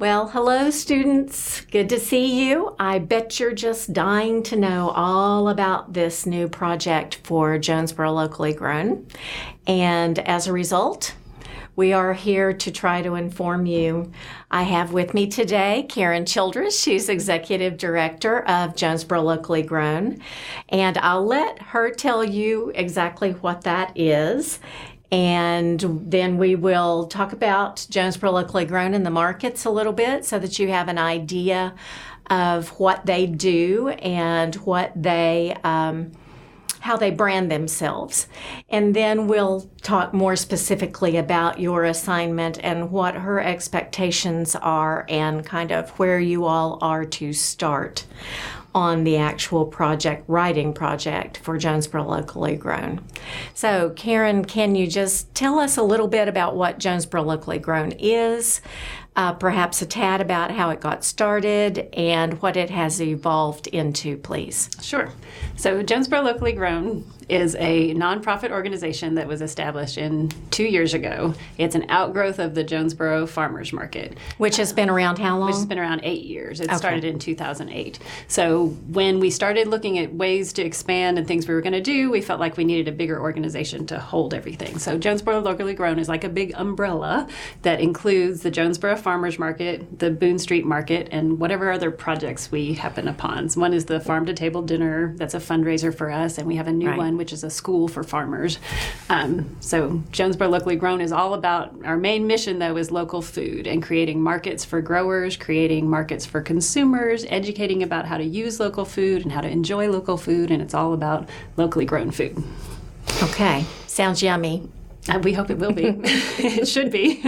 Well, hello, students. Good to see you. I bet you're just dying to know all about this new project for Jonesborough Locally Grown. And as a result, we are here to try to inform you. I have with me today Karen Childress. She's Executive Director of Jonesborough Locally Grown. And I'll let her tell you exactly what that is. And then we will talk about Jonesborough Locally Grown in the markets a little bit so that you have an idea of what they do and what they how they brand themselves. And then we'll talk more specifically about your assignment and what her expectations are and kind of where you all are to start on the actual writing project for Jonesborough Locally Grown. So, Karen, can you just tell us a little bit about what Jonesborough Locally Grown is, perhaps a tad about how it got started and what it has evolved into, please? Sure. So Jonesborough Locally Grown is a nonprofit organization that was established 2 years ago. It's an outgrowth of the Jonesborough Farmers Market. Which has been around how long? Which has been around 8 years. It started in 2008. So when we started looking at ways to expand and things we were going to do, we felt like we needed a bigger organization to hold everything. So Jonesborough Locally Grown is like a big umbrella that includes the Jonesborough Farmers Market, the Boone Street Market, and whatever other projects we happen upon. So one is the Farm to Table Dinner. That's a fundraiser for us, and we have a new one, which is a school for farmers. So Jonesborough Locally Grown is all about, our main mission, though, is local food and creating markets for growers, creating markets for consumers, educating about how to use local food and how to enjoy local food, and it's all about locally grown food. Okay. Sounds yummy. We hope it will be. It should be.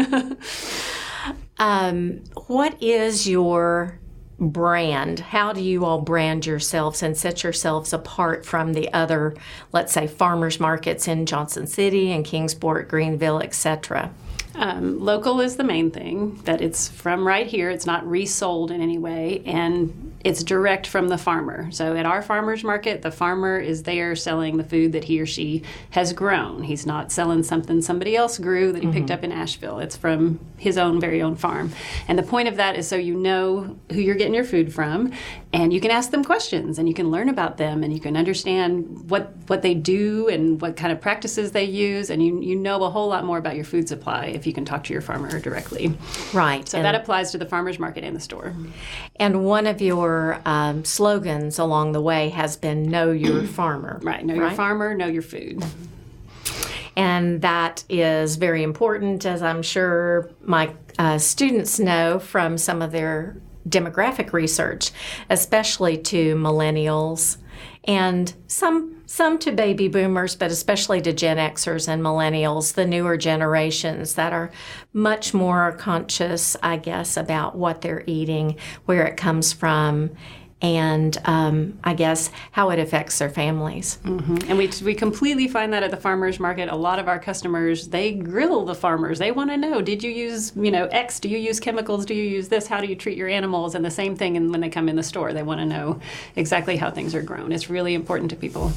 What is your brand? How do you all brand yourselves and set yourselves apart from the other, let's say, farmers markets in Johnson City and Kingsport, Greenville, etc.? Local is the main thing, that it's from right here. It's not resold in any way, and it's direct from the farmer. So at our farmer's market, the farmer is there selling the food that he or she has grown. He's not selling something somebody else grew that he picked up in Asheville. It's from his own very own farm. And the point of that is so you know who you're getting your food from, and you can ask them questions, and you can learn about them, and you can understand what they do and what kind of practices they use, and you know a whole lot more about your food supply if you can talk to your farmer directly. Right. So that applies to the farmer's market and the store. And one of your slogans along the way has been Know Your Farmer. Right. Know your farmer, know your food. And that is very important, as I'm sure my students know from some of their demographic research, especially to millennials and some to baby boomers, but especially to Gen Xers and millennials, the newer generations that are much more conscious, I guess, about what they're eating, where it comes from, and I guess how it affects their families. Mm-hmm. And we completely find that at the farmers market. A lot of our customers, they grill the farmers. They want to know, did you use, X? Do you use chemicals? Do you use this? How do you treat your animals? And the same thing when they come in the store. They want to know exactly how things are grown. It's really important to people.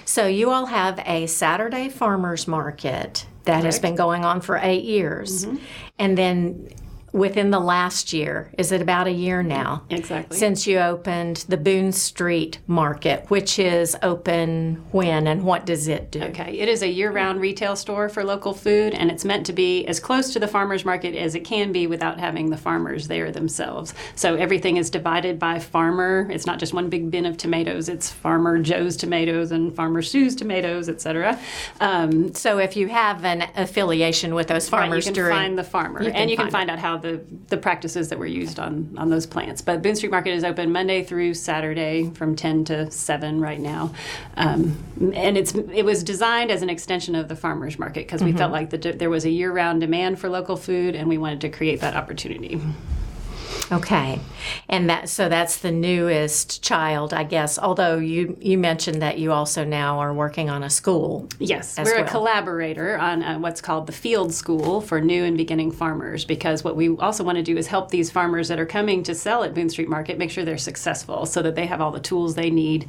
So you all have a Saturday farmers market that has been going on for 8 years. Mm-hmm. And then within the last year, is it about a year now? Exactly. Since you opened the Boone Street Market, which is open when and what does it do? Okay, it is a year-round retail store for local food, and it's meant to be as close to the farmer's market as it can be without having the farmers there themselves. So everything is divided by farmer. It's not just one big bin of tomatoes. It's Farmer Joe's tomatoes and Farmer Sue's tomatoes, etc. So if you have an affiliation with those farmers, you can find the farmer, and you can find out how the practices that were used on those plants. But Boone Street Market is open Monday through Saturday from 10 to 7 right now. And it was designed as an extension of the farmers market because we felt like there was a year-round demand for local food, and we wanted to create that opportunity. Okay. And that's the newest child, I guess, although you mentioned that you also now are working on a school. Yes, we're a collaborator on what's called the Field School for new and beginning farmers, because what we also want to do is help these farmers that are coming to sell at Boone Street Market make sure they're successful so that they have all the tools they need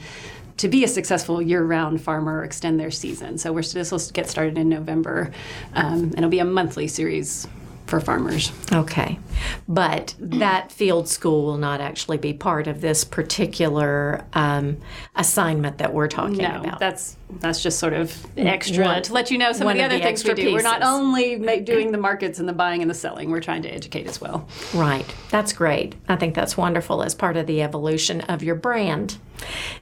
to be a successful year-round farmer or extend their season. So this will get started in November, and it'll be a monthly series for farmers. Okay. But that field school will not actually be part of this particular assignment that we're talking about. That's just sort of extra to let you know some of the other things we do. Pieces. We're not only doing the markets and the buying and the selling. We're trying to educate as well. Right. That's great. I think that's wonderful as part of the evolution of your brand.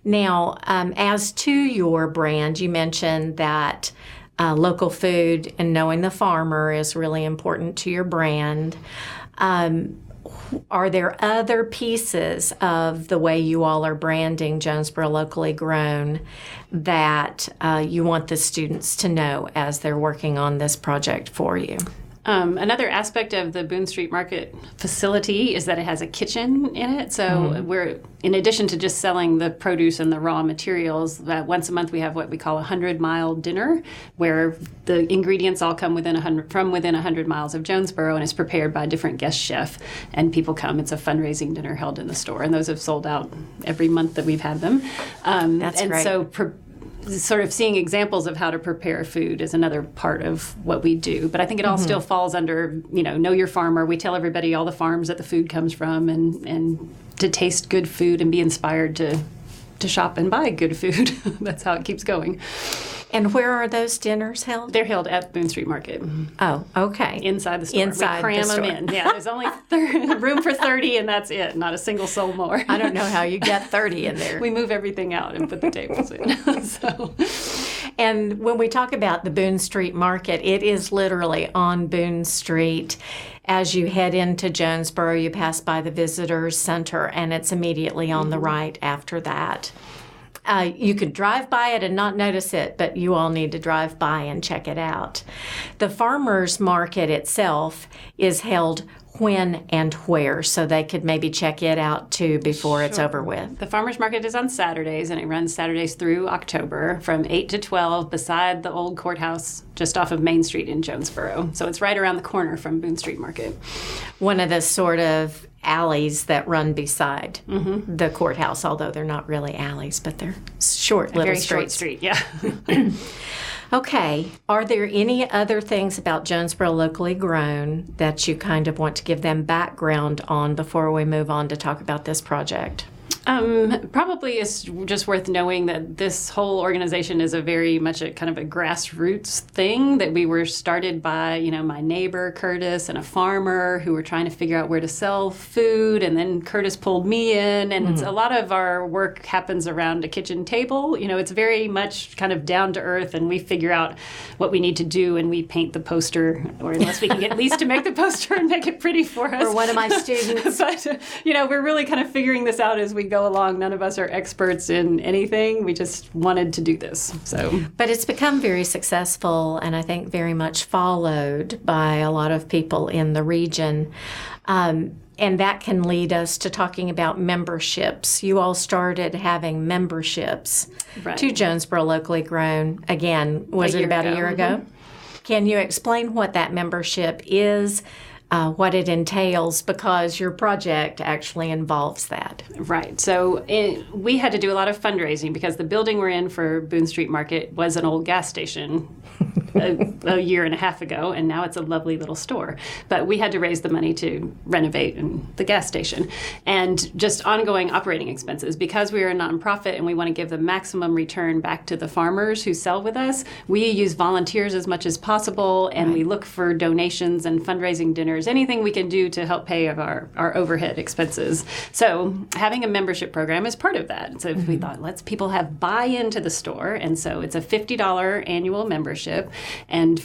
Now, as to your brand, you mentioned that local food and knowing the farmer is really important to your brand. Are there other pieces of the way you all are branding Jonesborough Locally Grown that you want the students to know as they're working on this project for you? Another aspect of the Boone Street Market facility is that it has a kitchen in it. So we're, in addition to just selling the produce and the raw materials, once a month we have what we call a 100-mile dinner, where the ingredients all come within 100 miles of Jonesborough, and it's prepared by a different guest chef. And people come. It's a fundraising dinner held in the store, and those have sold out every month that we've had them. That's great. So sort of seeing examples of how to prepare food is another part of what we do. But I think it all still falls under, know your farmer. We tell everybody all the farms that the food comes from, and to taste good food and be inspired to shop and buy good food. That's how it keeps going. And where are those dinners held? They're held at Boone Street Market. Oh, okay. Inside the store. Inside we cram the store. them in. Yeah, there's only room for 30, and that's it. Not a single soul more. I don't know how you get 30 in there. We move everything out and put the tables in. And when we talk about the Boone Street Market, it is literally on Boone Street. As you head into Jonesborough, you pass by the Visitors Center, and it's immediately on the right after that. You could drive by it and not notice it, but you all need to drive by and check it out. The farmers market itself is held when and where, so they could maybe check it out too before it's over with. The farmers market is on Saturdays, and it runs Saturdays through October from 8 to 12 beside the old courthouse just off of Main Street in Jonesborough. So it's right around the corner from Boone Street Market. One of the sort of alleys that run beside the courthouse, although they're not really alleys, but they're short little streets. Very short street, yeah. Okay. Are there any other things about Jonesborough Locally Grown that you kind of want to give them background on before we move on to talk about this project? Probably it's just worth knowing that this whole organization is a very much a kind of a grassroots thing, that we were started by, my neighbor Curtis and a farmer who were trying to figure out where to sell food, and then Curtis pulled me in, and it's a lot of our work happens around a kitchen table. It's very much kind of down to earth, and we figure out what we need to do, and we paint the poster, or unless we can get Lise to make the poster and make it pretty for us. Or one of my students. But, we're really kind of figuring this out as we go along. None of us are experts in anything. We just wanted to do this. But it's become very successful, and I think very much followed by a lot of people in the region. And that can lead us to talking about memberships. You all started having memberships to Jonesborough Locally Grown. Again, was it about a year ago? Can you explain what that membership is? What it entails, because your project actually involves that. Right. So we had to do a lot of fundraising because the building we're in for Boone Street Market was an old gas station a year and a half ago, and now it's a lovely little store. But we had to raise the money to renovate the gas station, and just ongoing operating expenses. Because we are a nonprofit and we want to give the maximum return back to the farmers who sell with us, we use volunteers as much as possible, and we look for donations and fundraising dinners, anything we can do to help pay our overhead expenses. So having a membership program is part of that. So we thought, let's people have buy-in to the store, and so it's a $50 annual membership, and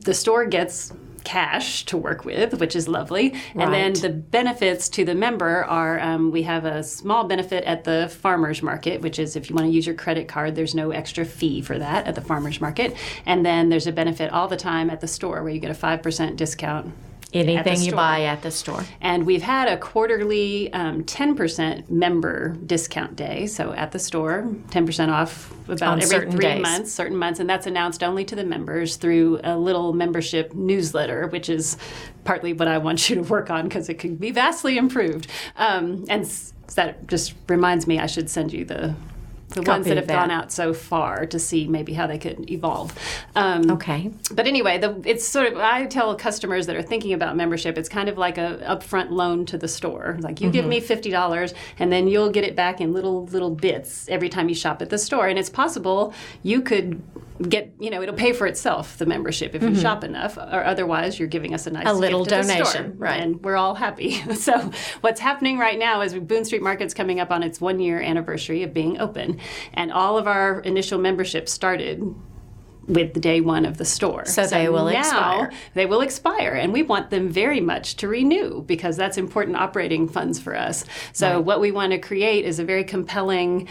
the store gets cash to work with, which is lovely. And then the benefits to the member are we have a small benefit at the farmers market, which is if you want to use your credit card, there's no extra fee for that at the farmers market. And then there's a benefit all the time at the store where you get a 5% discount. Anything you buy at the store. And we've had a quarterly 10% member discount day. So at the store, 10% off about every 3 months, certain months. And that's announced only to the members through a little membership newsletter, which is partly what I want you to work on because it could be vastly improved. And that just reminds me I should send you the the ones that have gone out so far to see maybe how they could evolve. Okay. But anyway, it's sort of, I tell customers that are thinking about membership, it's kind of like a upfront loan to the store. Like you give me $50 and then you'll get it back in little bits every time you shop at the store. And it's possible you could get, it'll pay for itself, the membership, if you shop enough, or otherwise you're giving us a little gift at the donation, store, right? And we're all happy. So what's happening right now is Boone Street Market's coming up on its 1-year anniversary of being open, and all of our initial memberships started with the day one of the store. So they will expire. They will expire, and we want them very much to renew because that's important operating funds for us. So what we want to create is a very compelling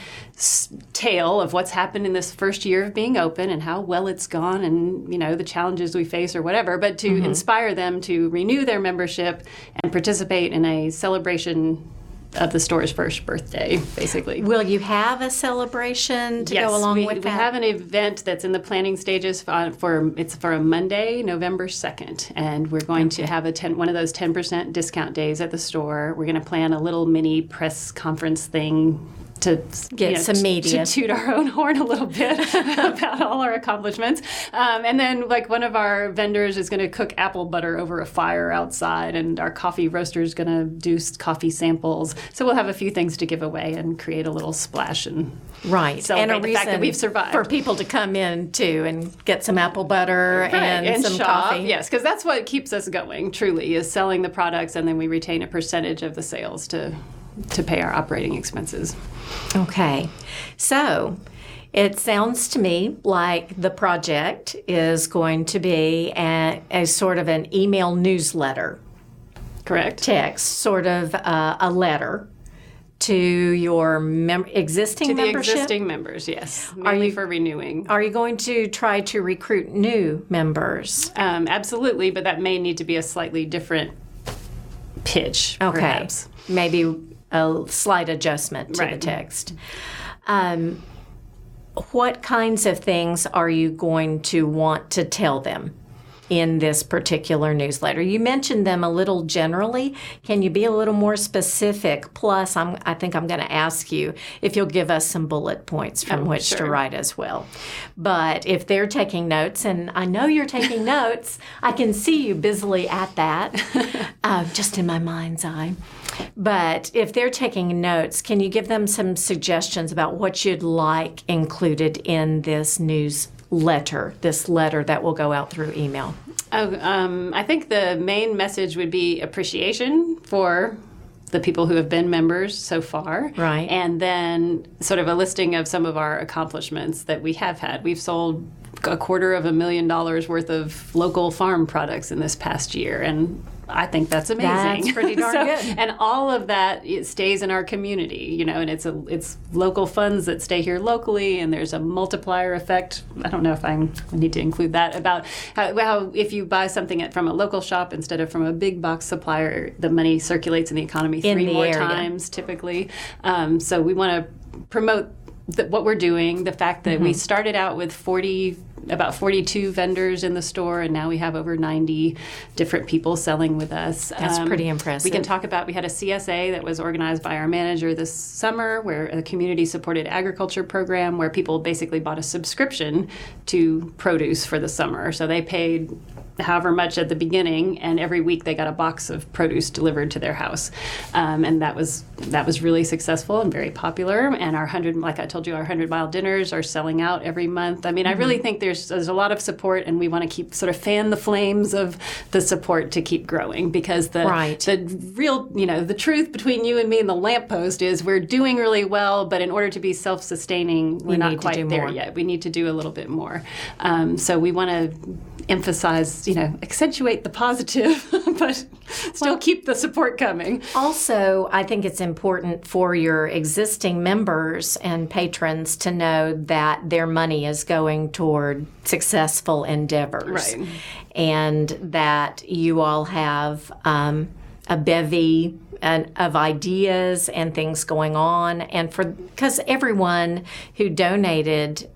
tale of what's happened in this first year of being open and how well it's gone and, the challenges we face or whatever, but to inspire them to renew their membership and participate in a celebration of the store's first birthday, basically. Will you have a celebration to go along with that? We have an event that's in the planning stages for a Monday, November 2nd, and we're going to have one of those 10% discount days at the store. We're going to plan a little mini press conference thing to get some media, to toot our own horn a little bit about all our accomplishments. And then one of our vendors is going to cook apple butter over a fire outside, and our coffee roaster is going to do coffee samples. So we'll have a few things to give away and create a little splash and celebrate and the fact that we've survived. For people to come in too and get some apple butter and some shop. coffee. Yes, because that's what keeps us going, truly, is selling the products, and then we retain a percentage of the sales to pay our operating expenses. Okay. So it sounds to me like the project is going to be a sort of an email newsletter. Correct. Text, sort of a letter to your existing membership? To the existing members, yes. Mainly for renewing. Are you going to try to recruit new members? Absolutely, but that may need to be a slightly different pitch, perhaps. Maybe a slight adjustment to the text. What kinds of things are you going to want to tell them in this particular newsletter? You mentioned them a little generally. Can you be a little more specific? Plus, I think I'm going to ask you if you'll give us some bullet points from which to write as well. But if they're taking notes, and I know you're taking notes, I can see you busily at that, just in my mind's eye. But if they're taking notes, can you give them some suggestions about what you'd like included in this newsletter, this letter that will go out through email? I think the main message would be appreciation for the people who have been members so far. Right. And then sort of a listing of some of our accomplishments that we have had. We've sold $250,000 worth of local farm products in this past year, and I think that's amazing. That's pretty darn good. And all of that, it stays in our community, and it's local funds that stay here locally, and there's a multiplier effect. I don't know if I need to include that, about how if you buy something from a local shop instead of from a big box supplier, the money circulates in the economy three more times typically. So we want to promote what we're doing, the fact that we started out with about 42 vendors in the store, and now we have over 90 different people selling with us. That's pretty impressive. We can talk about, we had a CSA that was organized by our manager this summer, where a community-supported agriculture program where people basically bought a subscription to produce for the summer. So they paid however much at the beginning, and every week they got a box of produce delivered to their house. And that was really successful and very popular. And our 100-mile dinners are selling out every month. I mean, I really think there's a lot of support, and we want to keep sort of fan the flames of the support to keep growing, because the real, the truth between you and me and the lamppost is we're doing really well, but in order to be self-sustaining, we're not quite there yet. We need to do a little bit more. So we want to emphasize, accentuate the positive, but still keep the support coming. Also, I think it's important for your existing members and patrons to know that their money is going toward successful endeavors. Right. And that you all have a bevy of ideas and things going on. And because everyone who donated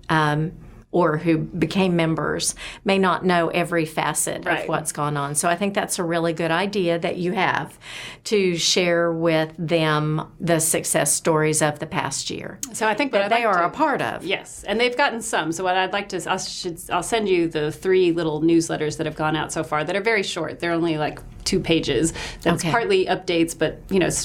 or who became members may not know every facet Right. of what's gone on. So I think that's a really good idea that you have to share with them the success stories of the past year So I think what that I'd they like are to, a part of. Yes, and they've gotten some. So what I'd like to, I'll send you the 3 little newsletters that have gone out so far that are very short. They're only like 2 pages. That's Okay. partly updates, but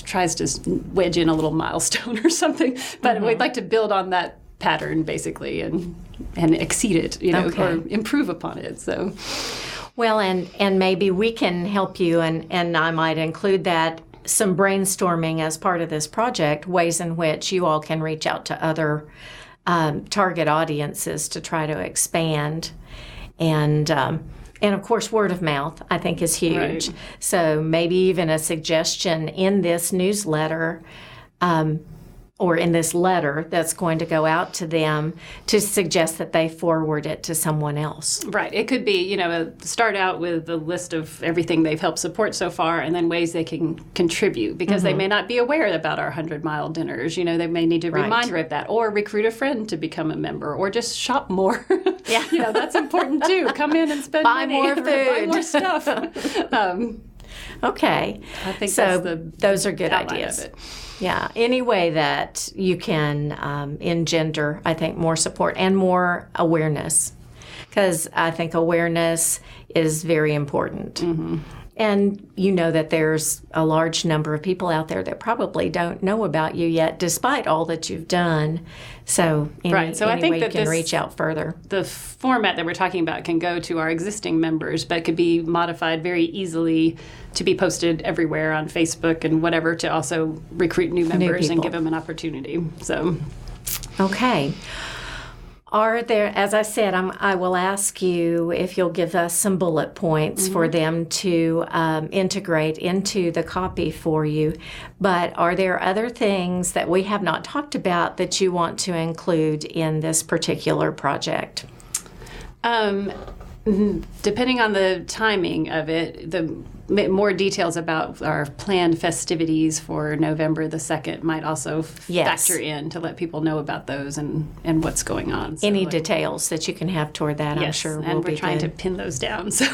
tries to wedge in a little milestone or something. But we'd like to build on that pattern basically and exceed it, Okay. or improve upon it. So. Well, and maybe we can help you, and I might include that some brainstorming as part of this project, ways in which you all can reach out to other target audiences to try to expand. And of course, word of mouth, I think, is huge. Right. So maybe even a suggestion in this newsletter or in this letter that's going to go out to them to suggest that they forward it to someone else. Right. It could be, start out with a list of everything they've helped support so far and then ways they can contribute because they may not be aware about our 100-mile dinners. They may need a Right. reminder of that or recruit a friend to become a member or just shop more. Yeah. That's important too. Come in and spend Buy money. more Buy food. more stuff. Okay. I think so that's those are good outline ideas. of it. Yeah, any way that you can engender, I think, more support and more awareness, because I think awareness is very important. Mm-hmm. And that there's a large number of people out there that probably don't know about you yet, despite all that you've done. So, Right. So I any think way that you can this- reach out further. The format that we're talking about can go to our existing members, but could be modified very easily to be posted everywhere on Facebook and whatever to also recruit new members and people. give them an opportunity. So, Okay. Are there, as I said, I will ask you if you'll give us some bullet points for them to integrate into the copy for you. But are there other things that we have not talked about that you want to include in this particular project? depending on the timing of it, the more details about our planned festivities for November the 2nd might also Yes. factor in to let people know about those and what's going on. So, Any details that you can have toward that, I'm yes, sure will and we're be trying good. to pin those down, so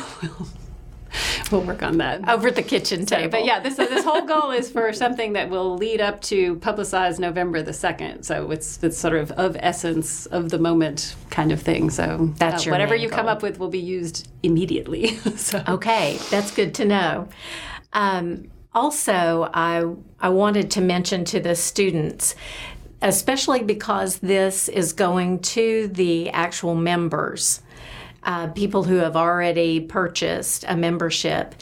we'll work on that. Over the kitchen table. But yeah, this whole goal is for something that will lead up to publicize November the 2nd. So it's sort of essence of the moment kind of thing. So That's your whatever main you come goal. up with will be used immediately. So Okay, that's good to know. Also, I wanted to mention to the students, especially because this is going to the actual members, people who have already purchased a membership,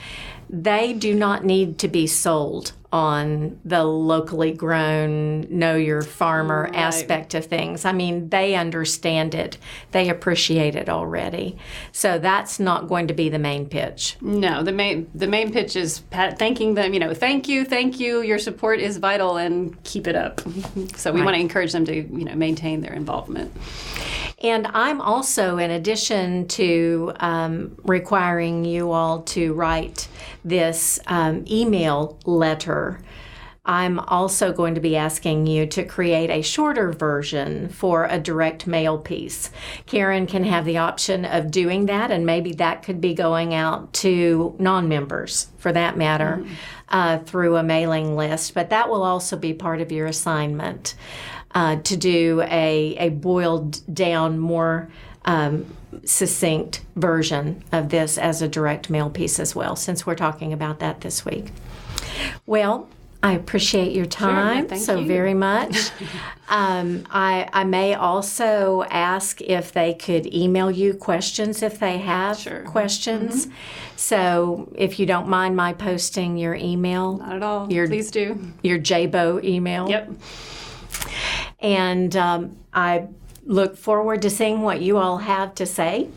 they do not need to be sold on the locally grown, know your farmer Right. aspect of things. I mean, they understand it. They appreciate it already. So that's not going to be the main pitch. no, the main pitch is thanking them. Thank you. Your support is vital, and keep it up. So we Right. want to encourage them to maintain their involvement. And I'm also, in addition to requiring you all to write this email letter, I'm also going to be asking you to create a shorter version for a direct mail piece. Karen can have the option of doing that, and maybe that could be going out to non-members, for that matter, through a mailing list. But that will also be part of your assignment. To do a boiled down, more succinct version of this as a direct mail piece as well, since we're talking about that this week. Well, I appreciate your time thank so you. very much. I may also ask if they could email you questions if they have Sure. questions. So if you don't mind my posting your email, Not at all. Your- Please do. your JBO email. Yep. And I look forward to seeing what you all have to say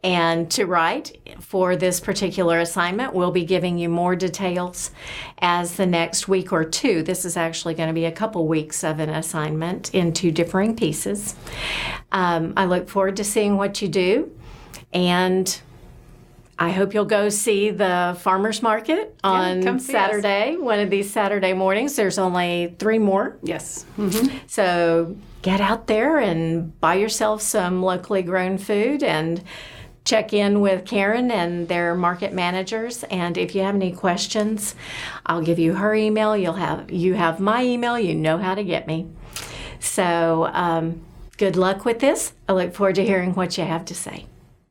and to write for this particular assignment. We'll be giving you more details as the next week or two. This is actually going to be a couple weeks of an assignment in 2 differing pieces. I look forward to seeing what you do, and I hope you'll go see the farmers market on come see us. Saturday, one of these Saturday mornings. There's only 3 more. Yes. So get out there and buy yourself some locally grown food and check in with Karen and their market managers. And if you have any questions, I'll give you her email. You have my email. You know how to get me. So good luck with this. I look forward to hearing what you have to say.